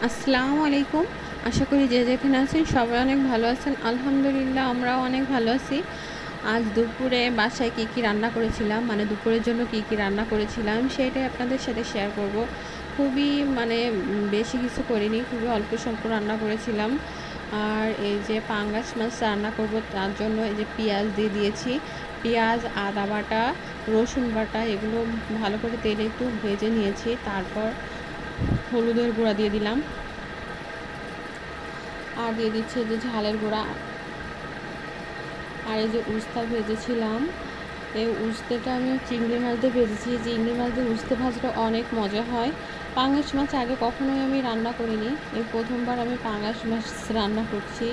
আসসালামু আলাইকুম। আশা করি যে যেখানে আছেন সবাই অনেক ভালো আছেন। আলহামদুলিল্লাহ আমরাও অনেক ভালো আছি। আজ দুপুরে বাসায় কী, কী রান্না করেছিলাম, মানে দুপুরের জন্য কী, কী রান্না করেছিলাম সেটাই আপনাদের সাথে শেয়ার করব। খুবই মানে বেশি কিছু করিনি, খুবই অল্প স্বল্প রান্না করেছিলাম। আর এই যে পাঙ্গাস মাছ রান্না করব তার জন্য এই যে পেঁয়াজ দিয়ে দিয়েছি। পেঁয়াজ, আদা বাটা, রসুন বাটা এগুলো ভালো করে তেলে একটু ভেজে নিয়েছি। তারপর হলুদের গুঁড়া দিয়ে দিলাম। আর দিয়ে দিচ্ছি যে ঝালের গুঁড়া। আর এই যে উস্তা ভেজেছিলাম, এই উস্তেটা আমি চিংড়ি মাছ দিয়ে ভেজেছি। চিংড়ি মাছ দিয়ে উস্তে ভাজলে অনেক মজা হয়। পাঙ্গাস মাছ আগে কখনোই আমি রান্না করিনি, এই প্রথমবার আমি পাঙ্গাস মাছ রান্না করছি।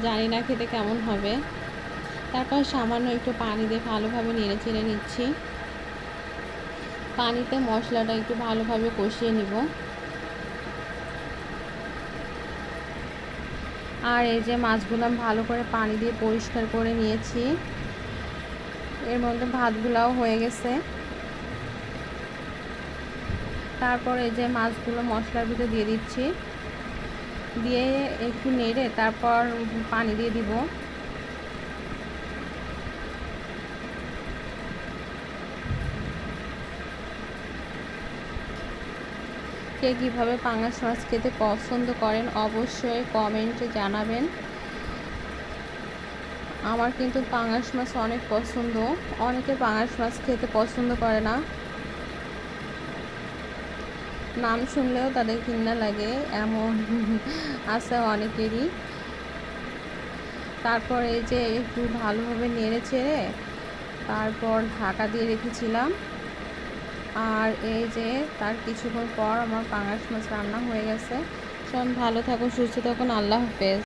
জানি না খেতে কেমন হবে। তারপর সামান্য একটু পানি দিয়ে ভালোভাবে নেড়ে চেড়ে নিচ্ছি। পানিতে মশলাটা একটু ভালোভাবে কষিয়ে নিব। আর এই যে মাছগুলো ভালো করে পানি দিয়ে পরিষ্কার করে নিয়েছি। এর মধ্যে ভাতগুলাও হয়ে গেছে। তারপর এই যে মাছগুলো মশলার ভিতরে দিয়ে দিচ্ছি, দিয়ে একটু নেড়ে তারপর পানি দিয়ে দিব। কে কীভাবে পাঙ্গাস মাছ খেতে পছন্দ করেন অবশ্যই কমেন্টে জানাবেন। আমার কিন্তু পাঙ্গাস মাছ অনেক পছন্দ। অনেকে পাঙ্গাস মাছ খেতে পছন্দ করে না, নাম শুনলেও তাদের ঘৃণা লাগে, এমন আছে অনেকেরই। তারপর এই যে একটু ভালোভাবে নেড়ে চেড়ে তারপর ঢাকা দিয়ে রেখেছিলাম। আর এই যে তার কিছুক্ষণ পর আমার পাঙ্গাস মাছ রান্না হয়ে গেছে। সব ভালো থাকুন, সুস্থ থাকুন, আল্লাহ হাফেজ।